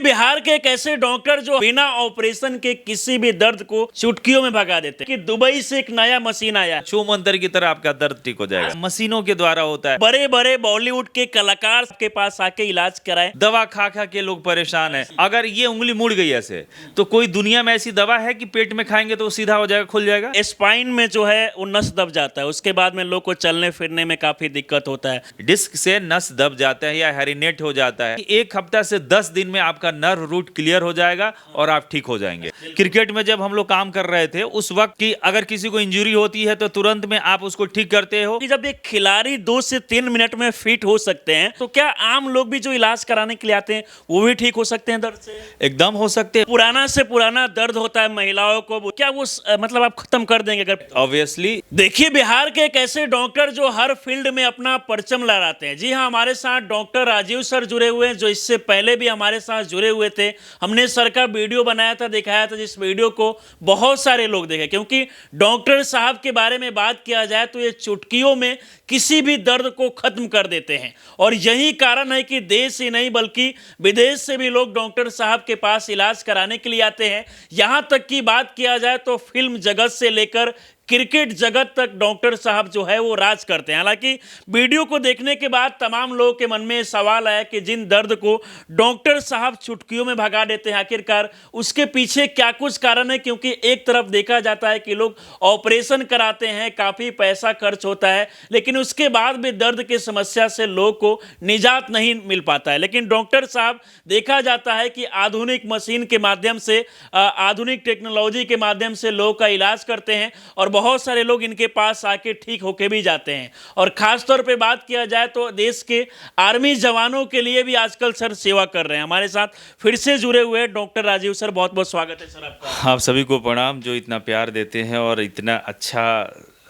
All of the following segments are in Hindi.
बिहार के एक ऐसे डॉक्टर जो बिना ऑपरेशन के किसी भी दर्द को चुटकियों में भगा देते हैं कि दुबई से एक नया मशीन आया, छू मंतर की तरह आपका दर्द ठीक हो जाएगा, मशीनों के द्वारा होता है। बड़े बड़े बॉलीवुड के कलाकार के पास आके इलाज कराए। दवा खा खा के लोग परेशान है। अगर ये उंगली मुड़ गई ऐसे तो कोई दुनिया में ऐसी दवा है कि पेट में खाएंगे तो वो सीधा हो जाएगा, खुल जाएगा? स्पाइन में जो है वो नस दब जाता है, उसके बाद में लोग को चलने फिरने में काफी दिक्कत होता है। डिस्क से नस दब जाता है या हेरिनेट हो जाता है, 1 हफ्ता से 10 दिन में आपका नर्व रूट क्लियर हो जाएगा और आप ठीक हो जाएंगे। क्रिकेट में जब हम लोग काम कर रहे थे उस वक्त की अगर किसी को इंजरी होती है तो तुरंत में आप उसको ठीक करते हो। कि जब एक खिलाड़ी 2 से 3 मिनट में फिट हो सकते हैं तो क्या आम लोग भी जो इलाज कराने के लिए आते हैं वो भी ठीक हो सकते हैं दर्द से? एकदम हो सकते हैं। पुराना से पुराना दर्द होता है महिलाओं को, क्या वो मतलब आप खत्म कर देंगे? अगर ऑब्वियसली देखिए, बिहार के एक ऐसे डॉक्टर जो हर फील्ड में अपना परचम लहराते हैं। जी हाँ, हमारे साथ डॉक्टर राजीव सर जुड़े हुए हैं, जो इससे पहले भी हमारे साथ जुड़े हुए थे। हमने सर का वीडियो बनाया था, दिखाया था, जिस वीडियो को बहुत सारे लोग देखे, क्योंकि डॉक्टर साहब के बारे में बात किया जाए तो ये चुटकियों में किसी भी दर्द को खत्म कर देते हैं। और यही कारण है कि देश ही नहीं बल्कि विदेश से भी लोग डॉक्टर साहब के पास इलाज कराने के लिए आते हैं। यहां तक की बात किया जाए तो फिल्म जगत से लेकर क्रिकेट जगत तक डॉक्टर साहब जो है वो राज करते हैं। हालांकि वीडियो को देखने के बाद तमाम लोगों के मन में सवाल आया कि जिन दर्द को डॉक्टर साहब चुटकियों में भगा देते हैं, आखिरकार उसके पीछे क्या कुछ कारण है? क्योंकि एक तरफ देखा जाता है कि लोग ऑपरेशन कराते हैं, काफ़ी पैसा खर्च होता है, लेकिन उसके बाद भी दर्द की समस्या से लोग को निजात नहीं मिल पाता है। लेकिन डॉक्टर साहब देखा जाता है कि आधुनिक मशीन के माध्यम से, आधुनिक टेक्नोलॉजी के माध्यम से लोगों का इलाज करते हैं और बहुत सारे लोग इनके पास आके ठीक होके भी जाते हैं। और खास तौर पे बात किया जाए तो देश के आर्मी जवानों के लिए भी आजकल सर सेवा कर रहे हैं। हमारे साथ फिर से जुड़े हुए डॉक्टर राजीव सर, बहुत बहुत स्वागत है सर आपका। आप सभी को प्रणाम जो इतना प्यार देते हैं और इतना अच्छा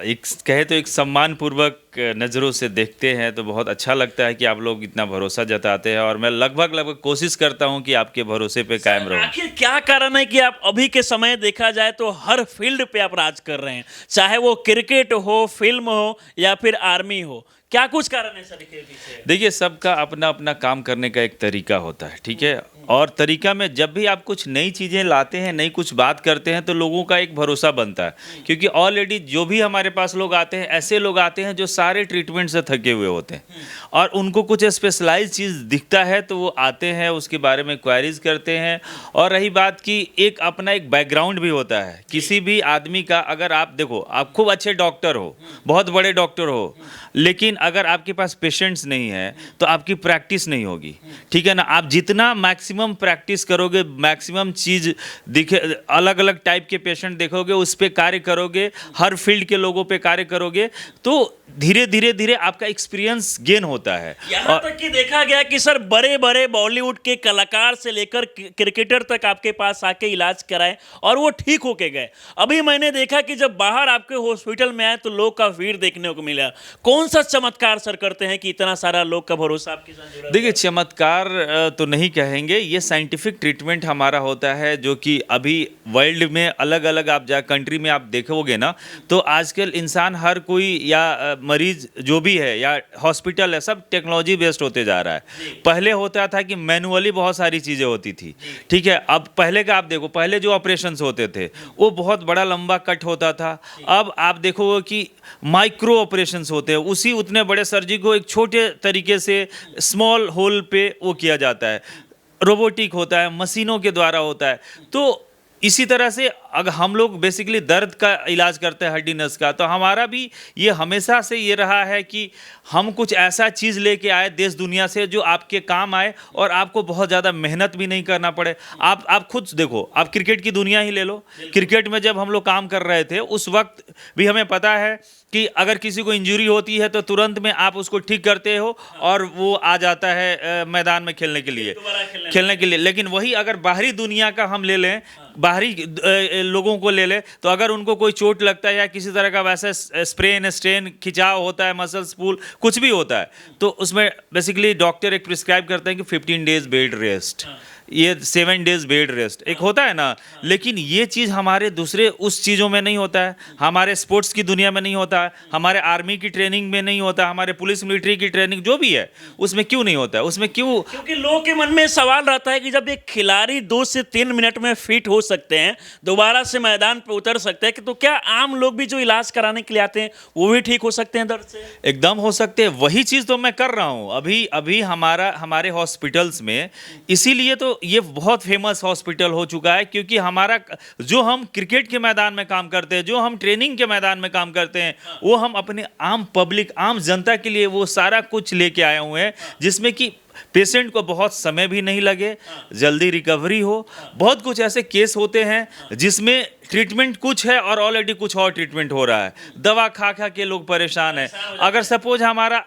एक कहे तो एक सम्मान पूर्वक नज़रों से देखते हैं, तो बहुत अच्छा लगता है कि आप लोग इतना भरोसा जताते हैं। और मैं लगभग कोशिश करता हूं कि आपके भरोसे पे कायम रहूं। आखिर क्या कारण है कि आप अभी के समय देखा जाए तो हर फील्ड पे आप राज कर रहे हैं, चाहे वो क्रिकेट हो, फिल्म हो या फिर आर्मी हो? क्या कुछ कारण है सर के पीछे? देखिए, सबका अपना अपना काम करने का एक तरीका होता है, ठीक है। और तरीका में जब भी आप कुछ नई चीज़ें लाते हैं, नई कुछ बात करते हैं, तो लोगों का एक भरोसा बनता है। क्योंकि ऑलरेडी जो भी हमारे पास लोग आते हैं, ऐसे लोग आते हैं जो सारे ट्रीटमेंट से थके हुए होते हैं और उनको कुछ स्पेशलाइज चीज़ दिखता है तो वो आते हैं, उसके बारे में क्वेरीज करते हैं। और रही बात की एक अपना एक बैकग्राउंड भी होता है किसी भी आदमी का। अगर आप देखो, आप खूब अच्छे डॉक्टर हो, बहुत बड़े डॉक्टर हो, लेकिन अगर आपके पास पेशेंट्स नहीं है तो आपकी प्रैक्टिस नहीं होगी, ठीक है ना। आप जितना मैक्सिमम प्रैक्टिस करोगे, मैक्सिमम चीज़ दिखे, अलग अलग टाइप के पेशेंट देखोगे, उस पर कार्य करोगे, हर फील्ड के लोगों पे कार्य करोगे, तो धीरे धीरे आपका एक्सपीरियंस गेन होता है। यहाँ तक कि देखा गया कि सर बड़े बड़े बॉलीवुड के कलाकार से लेकर क्रिकेटर तक आपके पास आके इलाज कराए और वो ठीक होके गए। अभी मैंने देखा कि जब बाहर आपके हॉस्पिटल में आए तो लोग का भीड़ देखने को मिला। कौन सा चमत्कार सर करते हैं कि इतना सारा लोग का भरोसा आपके साथ जुड़ा? देखिए, चमत्कार तो नहीं कहेंगे, ये साइंटिफिक ट्रीटमेंट हमारा होता है जो कि अभी वर्ल्ड में अलग अलग आप कंट्री में आप देखोगे ना, तो आजकल इंसान हर कोई या मरीज जो भी है या हॉस्पिटल है, सब टेक्नोलॉजी बेस्ड होते जा रहा है। पहले होता था कि मैनुअली बहुत सारी चीज़ें होती थी, ठीक है। अब पहले का आप देखो, पहले जो ऑपरेशंस होते थे वो बहुत बड़ा लंबा कट होता था। अब आप देखोगे कि माइक्रो ऑपरेशंस होते हैं, उसी उतने बड़े सर्जरी को एक छोटे तरीके से स्मॉल होल पे वो किया जाता है। रोबोटिक होता है, मशीनों के द्वारा होता है। तो इसी तरह से अगर हम लोग बेसिकली दर्द का इलाज करते हैं, हड्डी नस का, तो हमारा भी ये हमेशा से ये रहा है कि हम कुछ ऐसा चीज़ लेके आए देश दुनिया से जो आपके काम आए और आपको बहुत ज़्यादा मेहनत भी नहीं करना पड़े। आप खुद देखो, आप क्रिकेट की दुनिया ही ले लो। क्रिकेट में जब हम लोग काम कर रहे थे उस वक्त भी हमें पता है कि अगर किसी को इंजरी होती है तो तुरंत में आप उसको ठीक करते हो और वो आ जाता है मैदान में खेलने के लिए। लेकिन वही अगर बाहरी दुनिया का हम ले लें, बाहरी लोगों को ले लें, तो अगर उनको कोई चोट लगता है या किसी तरह का वैसा स्प्रेन स्ट्रेन खिंचाव होता है, मसल्स पुल कुछ भी होता है, तो उसमें बेसिकली डॉक्टर एक प्रिस्क्राइब करते हैं कि 15 डेज बेड रेस्ट, ये 7 डेज बेड रेस्ट एक होता है ना, लेकिन ये चीज़ हमारे दूसरे उस चीज़ों में नहीं होता है, हमारे स्पोर्ट्स की दुनिया में नहीं होता है, हमारे आर्मी की ट्रेनिंग में नहीं होता, हमारे पुलिस मिलिट्री की ट्रेनिंग जो भी है उसमें क्यों नहीं होता है, उसमें क्यों? क्योंकि लोगों के मन में सवाल रहता है कि जब एक खिलाड़ी 2 से 3 मिनट में फिट हो सकते हैं, दोबारा से मैदान पर उतर सकते हैं, कि तो क्या आम लोग भी जो इलाज कराने के लिए आते हैं वो भी ठीक हो सकते हैं दर्द से? एकदम हो सकते हैं, वही चीज़ तो मैं कर रहा हूँ अभी अभी हमारे हॉस्पिटल्स में। इसीलिए तो ये बहुत फेमस हॉस्पिटल हो चुका है, क्योंकि हमारा जो हम क्रिकेट के मैदान में काम करते हैं, जो हम ट्रेनिंग के मैदान में काम करते हैं, वो हम अपने आम पब्लिक, आम जनता के लिए वो सारा कुछ लेके आए हुए हैं, जिसमें कि पेशेंट को बहुत समय भी नहीं लगे, जल्दी रिकवरी हो। बहुत कुछ ऐसे केस होते हैं जिसमें ट्रीटमेंट कुछ है और ऑलरेडी कुछ और ट्रीटमेंट हो रहा है, दवा खा खा के लोग परेशान हैं। अगर सपोज हमारा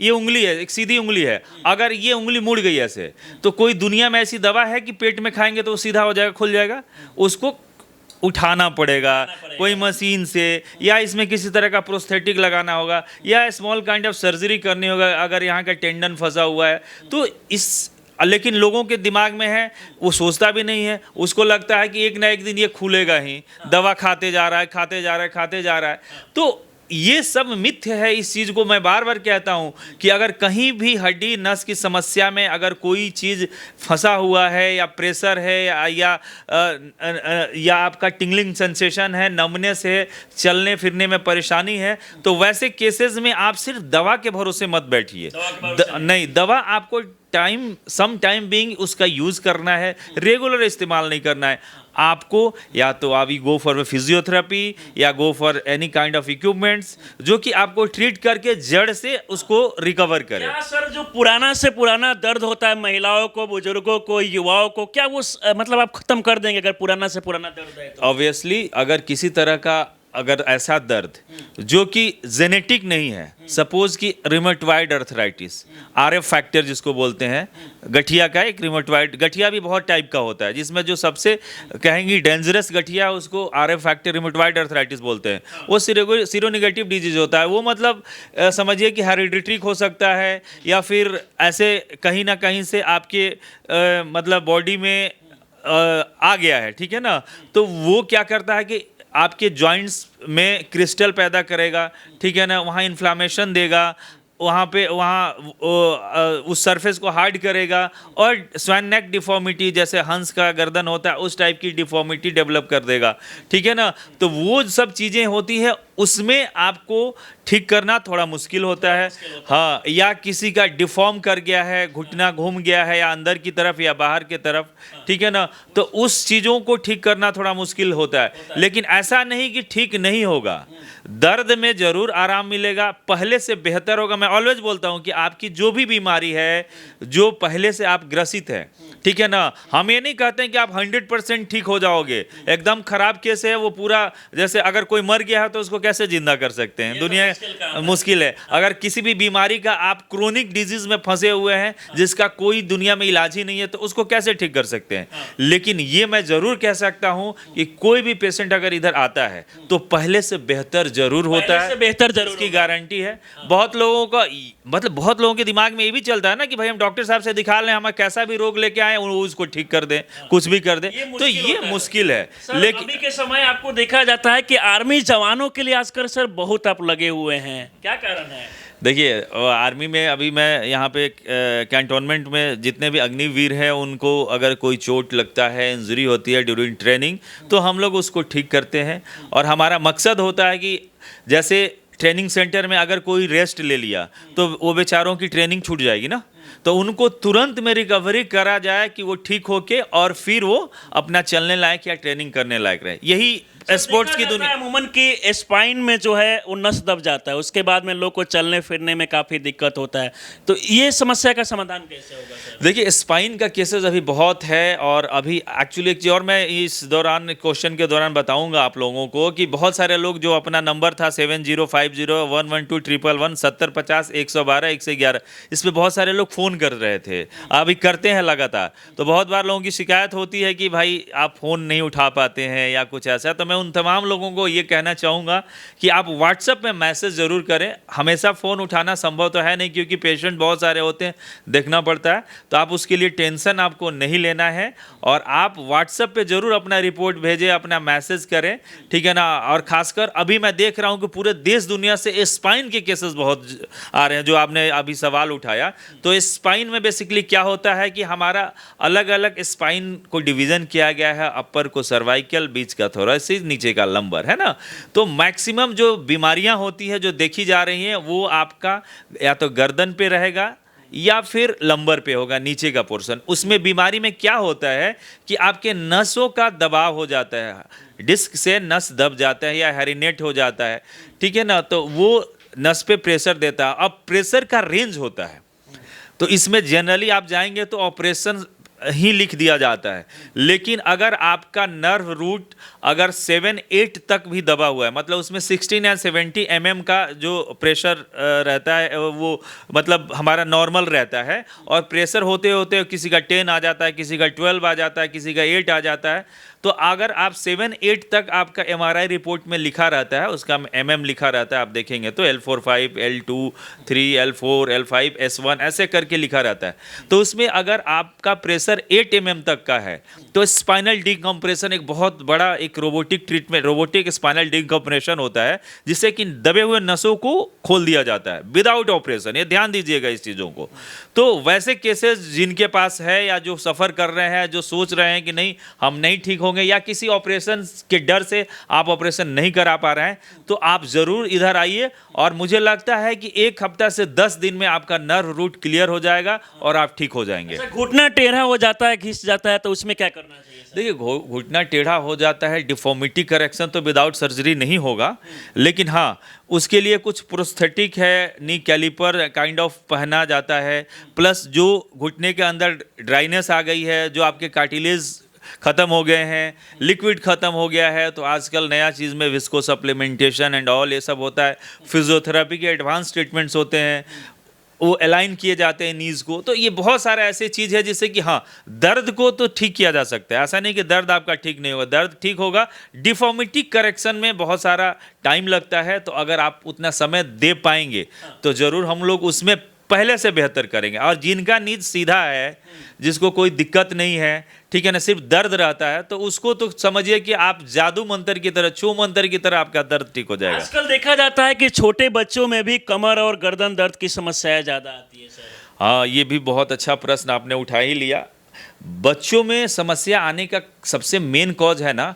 ये उंगली है, एक सीधी उंगली है, अगर ये उंगली मुड़ गई ऐसे, तो कोई दुनिया में ऐसी दवा है कि पेट में खाएंगे तो वो सीधा हो जाएगा, खुल जाएगा? उसको उठाना पड़ेगा कोई मशीन से, या इसमें किसी तरह का प्रोस्थेटिक लगाना होगा, या स्मॉल काइंड ऑफ सर्जरी करनी होगा अगर यहाँ का टेंडन फंसा हुआ है तो। लेकिन लोगों के दिमाग में है, वो सोचता भी नहीं है, उसको लगता है कि एक ना एक दिन ये खुलेगा ही, दवा खाते जा रहा है, खाते जा रहा है, खाते जा रहा है। तो ये सब मिथ्य है। इस चीज़ को मैं बार बार कहता हूँ कि अगर कहीं भी हड्डी नस की समस्या में अगर कोई चीज़ फंसा हुआ है, या प्रेशर है, या आपका टिंगलिंग सेंसेशन है, नमनेस है, चलने फिरने में परेशानी है, तो वैसे केसेस में आप सिर्फ दवा के भरोसे मत बैठिए। नहीं, दवा आपको सम टाइम बीइंग उसका यूज़ करना है, रेगुलर इस्तेमाल नहीं करना है। आपको या तो आप गो फॉर फिजियोथेरेपी या go for any kind of equipments जो कि आपको ट्रीट करके जड़ से उसको रिकवर करे। क्या सर जो पुराना से पुराना दर्द होता है महिलाओं को, बुजुर्गों को, युवाओं को, क्या वो मतलब आप खत्म कर देंगे अगर पुराना से पुराना दर्द है तो? ऑब्वियसली अगर किसी तरह का अगर ऐसा दर्द जो कि जेनेटिक नहीं है, सपोज कि रिमेटॉइड अर्थराइटिस, आरएफ फैक्टर जिसको बोलते हैं, गठिया का एक रिमेटॉइड, गठिया भी बहुत टाइप का होता है, जिसमें जो सबसे कहेंगे डेंजरस गठिया उसको आरएफ फैक्टर रिमेटॉइड अर्थराइटिस बोलते हैं। वो सीरोनेगेटिव डिजीज होता है। वो मतलब समझिए कि हेरिडिटरी हो सकता है, या फिर ऐसे कहीं ना कहीं से आपके मतलब बॉडी में आ गया है, ठीक है ना। तो वो क्या करता है कि आपके जॉइंट्स में क्रिस्टल पैदा करेगा, ठीक है ना, वहाँ इन्फ्लामेशन देगा, वहाँ उस सरफेस को हार्ड करेगा, और स्वैन नेक डिफॉर्मिटी जैसे हंस का गर्दन होता है उस टाइप की डिफॉर्मिटी डेवलप कर देगा, ठीक है ना। तो वो सब चीज़ें होती है, उसमें आपको ठीक करना थोड़ा मुश्किल होता है। हाँ, या किसी का डिफॉर्म कर गया है, घुटना घूम गया है, या अंदर की तरफ या बाहर की तरफ, ठीक है ना, तो उस चीज़ों को ठीक करना थोड़ा मुश्किल होता है। लेकिन ऐसा नहीं कि ठीक नहीं होगा, दर्द में ज़रूर आराम मिलेगा, पहले से बेहतर होगा। मैं ऑलवेज बोलता हूँ कि आपकी जो भी बीमारी है, जो पहले से आप ग्रसित हैं, ठीक है ना, हम ये नहीं कहते हैं कि आप 100% ठीक हो जाओगे। एकदम खराब केस है वो पूरा, जैसे अगर कोई मर गया है तो उसको कैसे जिंदा कर सकते हैं, दुनिया मुश्किल है। अगर किसी भी बीमारी का आप क्रोनिक डिजीज में फंसे हुए हैं जिसका कोई दुनिया में इलाज ही नहीं है, तो उसको कैसे ठीक कर सकते हैं। लेकिन ये मैं जरूर कह सकता हूं कि कोई भी पेशेंट अगर इधर आता है तो पहले से बेहतर जरूर होता है, बेहतर जरूर इसकी गारंटी है। बहुत लोगों का मतलब बहुत लोगों के दिमाग में ये भी चलता है ना कि भाई हम डॉक्टर साहब से दिखा लें, हमें कैसा भी रोग लेके आए वो उसको ठीक कर दें, कुछ भी कर दें, तो ये मुश्किल है। लेकिन अभी के समय आपको देखा जाता है कि आर्मी जवानों के लिए आजकल सर बहुत आप लगे हुए हैं, क्या कारण है? देखिए, आर्मी में अभी मैं यहाँ पे कैंटोनमेंट में जितने भी अग्निवीर हैं उनको अगर कोई चोट लगता है, इंजरी होती है ड्यूरिंग ट्रेनिंग, तो हम लोग उसको ठीक करते हैं। और हमारा मकसद होता है कि जैसे ट्रेनिंग सेंटर में अगर कोई रेस्ट ले लिया तो वो बेचारों की ट्रेनिंग छूट जाएगी ना, तो उनको तुरंत में रिकवरी करा जाए कि वो ठीक होके और फिर वो अपना चलने लायक या ट्रेनिंग करने लायक रहे। यही स्पोर्ट्स की दुनिया। अमूमन की स्पाइन में जो है वो नस दब जाता है, उसके बाद में लोग को चलने फिरने में काफ़ी दिक्कत होता है, तो ये समस्या का समाधान कैसे होगा सर? देखिए, स्पाइन का केसेस अभी बहुत है, और अभी एक्चुअली एक चीज़ और मैं इस दौरान क्वेश्चन के दौरान बताऊंगा आप लोगों को कि बहुत सारे लोग जो अपना नंबर था 7050112111 70 50 112 111, इस पर बहुत सारे लोग फ़ोन कर रहे थे, अभी करते हैं लगातार। तो बहुत बार लोगों की शिकायत होती है कि भाई आप फ़ोन नहीं उठा पाते हैं या कुछ ऐसा, तो मैं उन तमाम लोगों को ये कहना चाहूँगा कि आप व्हाट्सएप में मैसेज ज़रूर करें। हमेशा फ़ोन उठाना संभव तो है नहीं, क्योंकि पेशेंट बहुत सारे होते हैं, देखना पड़ता है। तो आप उसके लिए टेंशन आपको नहीं लेना है, और आप व्हाट्सएप पे ज़रूर अपना रिपोर्ट भेजें, अपना मैसेज करें, ठीक है ना। और ख़ासकर अभी मैं देख रहा हूँ कि पूरे देश दुनिया से स्पाइन के केसेस बहुत आ रहे हैं, जो आपने अभी सवाल उठाया। तो स्पाइन में बेसिकली क्या होता है कि हमारा अलग अलग स्पाइन को डिवीज़न किया गया है, अपर को सर्वाइकल, बीच का थोरैसिक, नीचे का लंबर, है ना। तो मैक्सिमम जो बीमारियां होती है जो देखी जा रही हैं वो आपका या तो गर्दन पे रहेगा या फिर लंबर पे होगा, नीचे का पोर्शन। उसमें बीमारी में क्या होता है कि आपके नसों का दबाव हो जाता है, डिस्क से नस दब जाता है या हेरिनेट हो जाता है, ठीक है ना। तो वो नस पे प्रेशर देता है। अब प्रेशर का रेंज होता है, तो इसमें जनरली आप जाएंगे तो ऑपरेशन ही लिख दिया जाता है। लेकिन अगर आपका नर्व रूट अगर 7-8 तक भी दबा हुआ है, मतलब उसमें 16 या 70 mm का जो प्रेशर रहता है वो मतलब हमारा नॉर्मल रहता है, और प्रेशर होते होते किसी का 10 आ जाता है, किसी का 12 आ जाता है, किसी का 8 आ जाता है। तो अगर आप 7-8 तक आपका MRI रिपोर्ट में लिखा रहता है, उसका MM लिखा रहता है, आप देखेंगे तो L4-5, L2-3, L4, L5, S1 ऐसे करके लिखा रहता है। तो उसमें अगर आपका प्रेशर 8 mm तक का है तो स्पाइनल डिकम्प्रेशन एक बहुत बड़ा एक robotic treatment, robotic spinal decompression होता है, जिससे कि दबे हुए नसों को खोल दिया जाता है विदाउट ऑपरेशन। ये ध्यान दीजिएगा इस चीज़ों को। तो वैसे केसेस जिनके पास है या जो सफ़र कर रहे हैं, जो सोच रहे हैं कि नहीं हम नहीं ठीक होंगे, या किसी ऑपरेशन के डर से आप ऑपरेशन नहीं करा पा रहे हैं, तो आप ज़रूर इधर आइए। और मुझे लगता है कि 1 हफ्ता से 10 दिन में आपका नर्व रूट क्लियर हो जाएगा और आप ठीक हो जाएंगे। अच्छा, घुटना टेढ़ा हो जाता है, घिस जाता है, तो उसमें क्या करना चाहिए सर? देखिए, घुटना टेढ़ा हो जाता है, डिफॉर्मिटी करेक्शन तो विदाउट सर्जरी नहीं होगा, लेकिन हाँ उसके लिए कुछ प्रोस्थेटिक है, नी कैलिपर काइंड ऑफ पहना जाता है। प्लस जो घुटने के अंदर ड्राइनेस आ गई है, जो आपके कार्टिलेज ख़त्म हो गए हैं, लिक्विड ख़त्म हो गया है, तो आजकल नया चीज़ में विस्को सप्लीमेंटेशन एंड ऑल ये सब होता है। फिजियोथेरेपी के एडवांस ट्रीटमेंट्स होते हैं, वो अलाइन किए जाते हैं नीज़ को। तो ये बहुत सारा ऐसे चीज़ है जिससे कि हाँ दर्द को तो ठीक किया जा सकता है। ऐसा नहीं कि दर्द आपका ठीक नहीं होगा, दर्द ठीक होगा। डिफॉर्मिटी करेक्शन में बहुत सारा टाइम लगता है, तो अगर आप उतना समय दे पाएंगे तो ज़रूर हम लोग उसमें पहले से बेहतर करेंगे। और जिनका नींद सीधा है, जिसको कोई दिक्कत नहीं है, ठीक है ना, सिर्फ दर्द रहता है, तो उसको तो समझिए कि आप जादू मंत्र की तरह, छू मंत्र की तरह आपका दर्द ठीक हो जाएगा। आजकल देखा जाता है कि छोटे बच्चों में भी कमर और गर्दन दर्द की समस्याएं ज़्यादा आती है सर। हाँ, ये भी बहुत अच्छा प्रश्न आपने उठा ही लिया। बच्चों में समस्या आने का सबसे मेन कॉज है ना,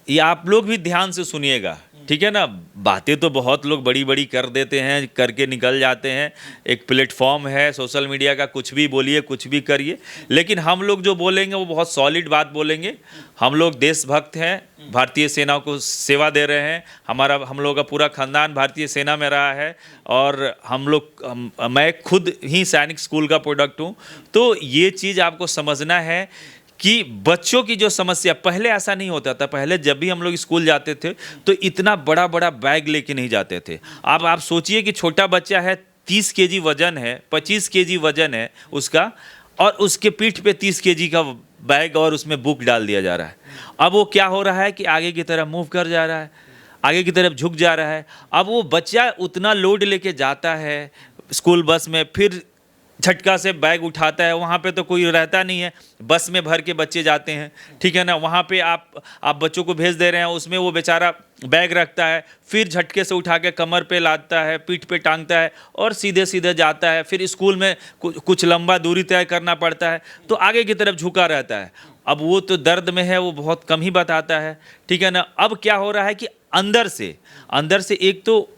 ये आप लोग भी ध्यान से सुनिएगा, ठीक है ना। बातें तो बहुत लोग बड़ी बड़ी कर देते हैं, करके निकल जाते हैं। एक प्लेटफॉर्म है सोशल मीडिया का, कुछ भी बोलिए, कुछ भी करिए, लेकिन हम लोग जो बोलेंगे वो बहुत सॉलिड बात बोलेंगे। हम लोग देशभक्त हैं, भारतीय सेना को सेवा दे रहे हैं। हम लोग का पूरा खानदान भारतीय सेना में रहा है, और मैं खुद ही सैनिक स्कूल का प्रोडक्ट हूँ। तो ये चीज़ आपको समझना है कि बच्चों की जो समस्या, पहले ऐसा नहीं होता था। पहले जब भी हम लोग स्कूल जाते थे तो इतना बड़ा बड़ा बैग लेके नहीं जाते थे। अब आप सोचिए कि छोटा बच्चा है, 30 केजी वजन है, 25 केजी वजन है उसका, और उसके पीठ पे 30 केजी का बैग और उसमें बुक डाल दिया जा रहा है। अब वो क्या हो रहा है कि आगे की तरफ मूव कर जा रहा है, आगे की तरफ झुक जा रहा है। अब वो बच्चा उतना लोड लेके जाता है स्कूल बस में, फिर झटका से बैग उठाता है, वहाँ पे तो कोई रहता नहीं है, बस में भर के बच्चे जाते हैं, ठीक है ना। वहाँ पे आप बच्चों को भेज दे रहे हैं, उसमें वो बेचारा बैग रखता है, फिर झटके से उठा के कमर पे लादता है, पीठ पे टांगता है और सीधे सीधे जाता है। फिर स्कूल में कुछ लंबा दूरी तय करना पड़ता है, तो आगे की तरफ झुका रहता है। अब वो तो दर्द में है, वो बहुत कम ही बताता है, ठीक है ना। अब क्या हो रहा है कि अंदर से एक तो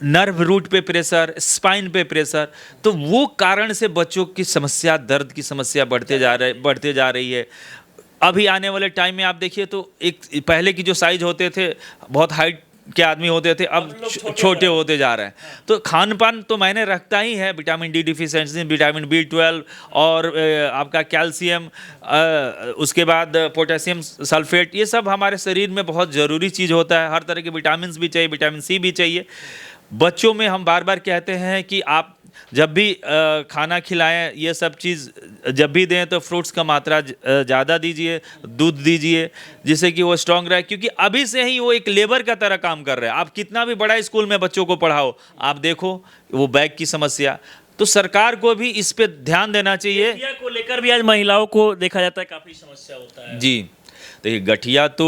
नर्व रूट पे प्रेशर, स्पाइन पे प्रेशर, तो वो कारण से बच्चों की समस्या, दर्द की समस्या बढ़ते जा रही है। अभी आने वाले टाइम में आप देखिए तो एक पहले की जो साइज होते थे, बहुत हाइट के आदमी होते थे, अब छोटे होते जा रहे हैं। तो खान पान तो मायने रखता ही है, vitamin D deficiency, vitamin B12 और आपका कैल्शियम, उसके बाद पोटेशियम सल्फेट, ये सब हमारे शरीर में बहुत ज़रूरी चीज़ होता है। हर तरह के विटामिन भी चाहिए, विटामिन C भी चाहिए। बच्चों में हम बार बार कहते हैं कि आप जब भी खाना खिलाएं, ये सब चीज़ जब भी दें तो फ्रूट्स का मात्रा ज़्यादा दीजिए, दूध दीजिए, जिससे कि वो स्ट्रांग रहे, क्योंकि अभी से ही वो एक लेबर का तरह काम कर रहे हैं। आप कितना भी बड़ा स्कूल में बच्चों को पढ़ाओ, आप देखो वो बैग की समस्या, तो सरकार को भी इस पे ध्यान देना चाहिए। गठिया को लेकर भी आज महिलाओं को देखा जाता है काफी समस्या होता है। जी, देखिए गठिया तो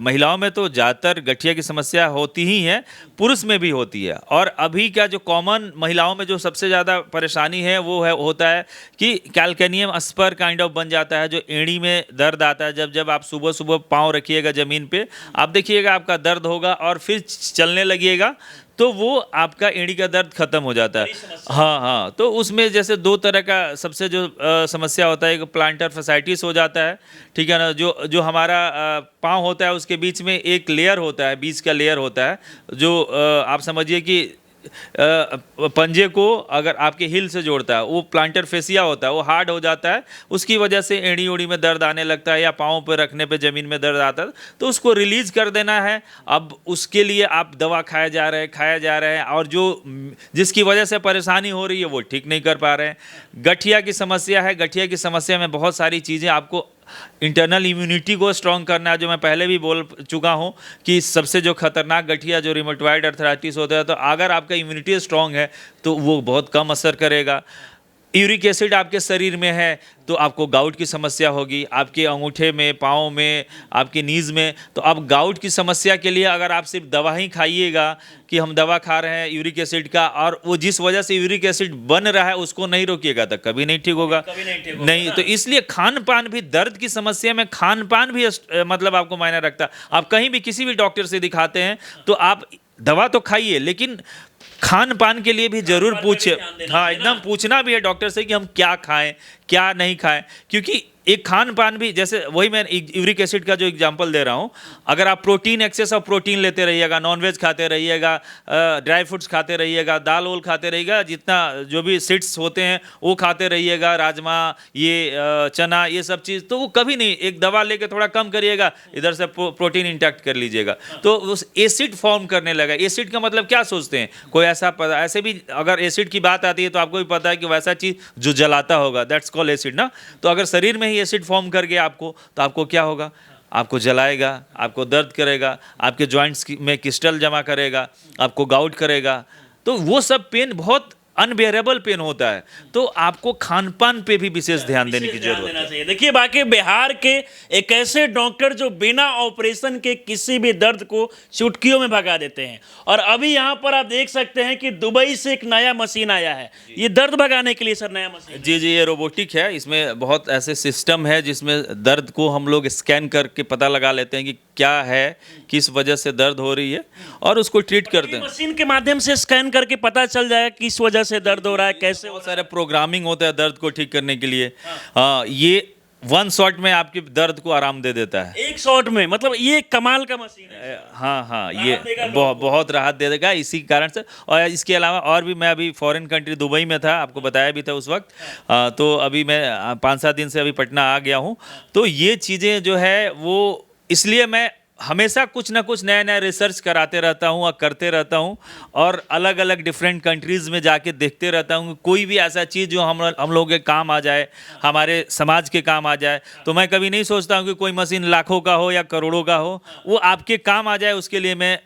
महिलाओं में तो ज़्यादातर गठिया की समस्या होती ही है, पुरुष में भी होती है। और अभी का जो कॉमन महिलाओं में जो सबसे ज़्यादा परेशानी है वो है होता है कि कैल्केनियम स्पर काइंड ऑफ बन जाता है, जो एड़ी में दर्द आता है। जब जब आप सुबह सुबह पाँव रखिएगा ज़मीन पे, आप देखिएगा आपका दर्द होगा और फिर चलने लगिएगा तो वो आपका एड़ी का दर्द खत्म हो जाता है। हाँ हाँ, तो उसमें जैसे दो तरह का सबसे जो समस्या होता है, एक प्लांटर फैसाइटिस हो जाता है, ठीक है ना, जो हमारा पाँव होता है उसके बीच में एक लेयर होता है, बीच का लेयर होता है, जो आप समझिए कि पंजे को अगर आपके हिल से जोड़ता है, वो प्लांटर फेसिया होता है, वो हार्ड हो जाता है, उसकी वजह से एड़ी उड़ी में दर्द आने लगता है या पाँव पर रखने पे ज़मीन में दर्द आता है, तो उसको रिलीज कर देना है। अब उसके लिए आप दवा खाए जा रहे हैं और जो जिसकी वजह से परेशानी हो रही है वो ठीक नहीं कर पा रहे हैं। गठिया की समस्या है, गठिया की समस्या में बहुत सारी चीज़ें आपको इंटरनल इम्यूनिटी को स्ट्रॉन्ग करना है, जो मैं पहले भी बोल चुका हूं कि सबसे जो खतरनाक गठिया जो रिमोटॉइड अर्थराइटिस होता है, तो अगर आपका इम्यूनिटी स्ट्रॉन्ग है तो वो बहुत कम असर करेगा। यूरिक एसिड आपके शरीर में है तो आपको गाउट की समस्या होगी, आपके अंगूठे में, पाँव में, आपके नीज़ में। तो अब गाउट की समस्या के लिए अगर आप सिर्फ दवा ही खाइएगा कि हम दवा खा रहे हैं यूरिक एसिड का, और वो जिस वजह से यूरिक एसिड बन रहा है उसको नहीं रोकिएगा तो कभी नहीं ठीक होगा। नहीं, तो इसलिए खान पान भी, दर्द की समस्या में खान पान भी मतलब आपको मायने रखता है। आप कहीं भी किसी भी डॉक्टर से दिखाते हैं तो आप दवा तो खाइए, लेकिन खान पान के लिए भी जरूर पूछे। हाँ, एकदम पूछना भी है डॉक्टर से कि हम क्या खाएं क्या नहीं खाएं, क्योंकि एक खान पान भी, जैसे वही मैं यूरिक एसिड का जो एग्जांपल दे रहा हूं, अगर आप प्रोटीन, एक्सेस ऑफ प्रोटीन लेते रहिएगा, नॉनवेज खाते रहिएगा, ड्राई फ्रूट्स खाते रहिएगा, दाल वोल खाते रहिएगा, जितना जो भी सीड्स होते हैं वो खाते रहिएगा, राजमा, ये चना, ये सब चीज़, तो वो कभी नहीं, एक दवा लेके थोड़ा कम करिएगा, इधर से प्रोटीन इंटैक्ट कर लीजिएगा, तो उस एसिड फॉर्म करने लगा। एसिड का मतलब क्या सोचते हैं, कोई ऐसे भी अगर एसिड की बात आती है तो आपको भी पता है कि वैसा चीज़ जो जलाता होगा, दैट्स कॉल्ड एसिड ना। तो अगर शरीर में ही एसिड फॉर्म कर गया आपको, तो आपको क्या होगा, आपको जलाएगा, आपको दर्द करेगा, आपके जॉइंट्स में क्रिस्टल जमा करेगा, आपको गाउट करेगा, तो वो सब पेन बहुत अनबेरेबल पेन होता है। तो आपको खान पान पे भी विशेष ध्यान देने की जरूरत है। देखिए, बाकी बिहार के एक ऐसे डॉक्टर जो बिना ऑपरेशन के किसी भी दर्द को चुटकियों में भगा देते हैं, और अभी यहाँ पर आप देख सकते हैं कि दुबई से एक नया मशीन आया है, ये दर्द भगाने के लिए सर नया मशीन। जी, ये रोबोटिक है, इसमें बहुत ऐसे सिस्टम है जिसमें दर्द को हम लोग स्कैन करके पता लगा लेते हैं कि क्या है, किस वजह से दर्द हो रही है, और उसको ट्रीट करते हैं। मशीन के माध्यम से स्कैन करके पता चल जाएगा किस वजह से दर्द हो रहा है, कैसे। बहुत सारे प्रोग्रामिंग होता है दर्द को ठीक करने के लिए। हाँ, ये 1 शॉट में आपके दर्द को आराम दे देता है। 1 शॉट में, मतलब ये कमाल का मशीन है। हाँ, ये बहुत राहत दे देगा इसी कारण से। और इसके अलावा और भी, मैं अभी फॉरेन कंट्री दुबई में था, आपको बताया भी था उस वक्त, तो अभी मैं 5-7 दिन से अभी पटना आ गया हूँ। तो ये चीज़ें जो है वो, इसलिए मैं हमेशा कुछ ना कुछ नया नया रिसर्च कराते रहता हूँ और करते रहता हूँ, और अलग अलग डिफरेंट कंट्रीज़ में जाके देखते रहता हूँ कोई भी ऐसा चीज़ जो हम लोगों के काम आ जाए, हमारे समाज के काम आ जाए। तो मैं कभी नहीं सोचता हूँ कि कोई मशीन लाखों का हो या करोड़ों का हो, वो आपके काम आ जाए उसके लिए मैं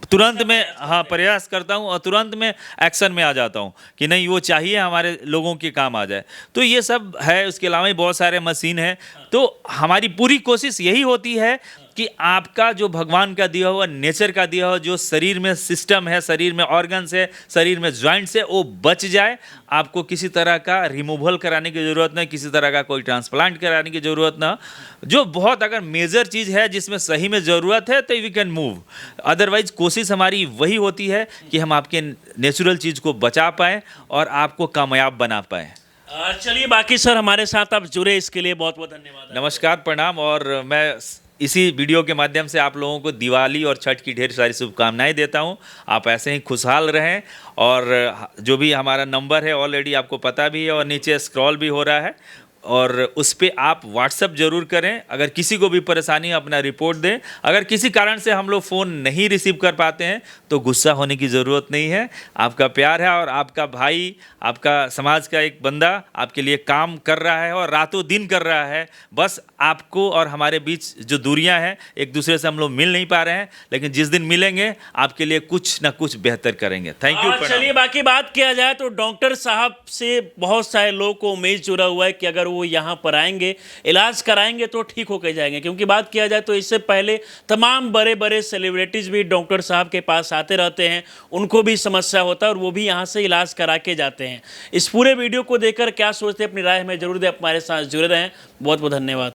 तुरंत में प्रयास करता हूँ और तुरंत में एक्शन में आ जाता हूँ कि नहीं, वो चाहिए हमारे लोगों के काम आ जाए। तो ये सब है, उसके अलावा भी बहुत सारे मशीन हैं। तो हमारी पूरी कोशिश यही होती है कि आपका जो भगवान का दिया हुआ, नेचर का दिया हुआ जो शरीर में सिस्टम है, शरीर में ऑर्गन्स है, शरीर में जॉइंट्स है, वो बच जाए। आपको किसी तरह का रिमूवल कराने की ज़रूरत नहीं, किसी तरह का कोई ट्रांसप्लांट कराने की ज़रूरत ना। जो बहुत अगर मेजर चीज़ है जिसमें सही में ज़रूरत है तो वी कैन मूव, अदरवाइज कोशिश हमारी वही होती है कि हम आपके नेचुरल चीज़ को बचा पाएँ और आपको कामयाब बना पाएँ। चलिए, बाकी सर हमारे साथ आप जुड़े, इसके लिए बहुत बहुत धन्यवाद। नमस्कार, प्रणाम। और मैं इसी वीडियो के माध्यम से आप लोगों को दिवाली और छठ की ढेर सारी शुभकामनाएं देता हूं। आप ऐसे ही खुशहाल रहें, और जो भी हमारा नंबर है ऑलरेडी आपको पता भी है और नीचे स्क्रॉल भी हो रहा है, और उस पे आप व्हाट्सअप जरूर करें। अगर किसी को भी परेशानी है अपना रिपोर्ट दें। अगर किसी कारण से हम लोग फ़ोन नहीं रिसीव कर पाते हैं तो गुस्सा होने की ज़रूरत नहीं है। आपका प्यार है और आपका भाई, आपका समाज का एक बंदा आपके लिए काम कर रहा है और रातों दिन कर रहा है। बस आपको और हमारे बीच जो दूरियां हैं, एक दूसरे से हम लोग मिल नहीं पा रहे हैं, लेकिन जिस दिन मिलेंगे आपके लिए कुछ ना कुछ बेहतर करेंगे। Thank you. और चलिए बाकी बात किया जाए तो डॉक्टर साहब से बहुत सारे लोगों को उम्मीद जुड़ा हुआ है कि अगर वो यहाँ पर आएंगे, इलाज कराएंगे तो ठीक होकर जाएंगे। क्योंकि बात किया जाए तो इससे पहले तमाम बड़े बड़े सेलिब्रिटीज़ भी डॉक्टर साहब के पास आते रहते हैं, उनको भी समस्या होता है और वो भी यहाँ से इलाज करा के जाते हैं। इस पूरे वीडियो को देखकर क्या सोचते हैं, अपनी राय हमें जरूर दें। हमारे साथ जुड़े रहें। बहुत बहुत धन्यवाद।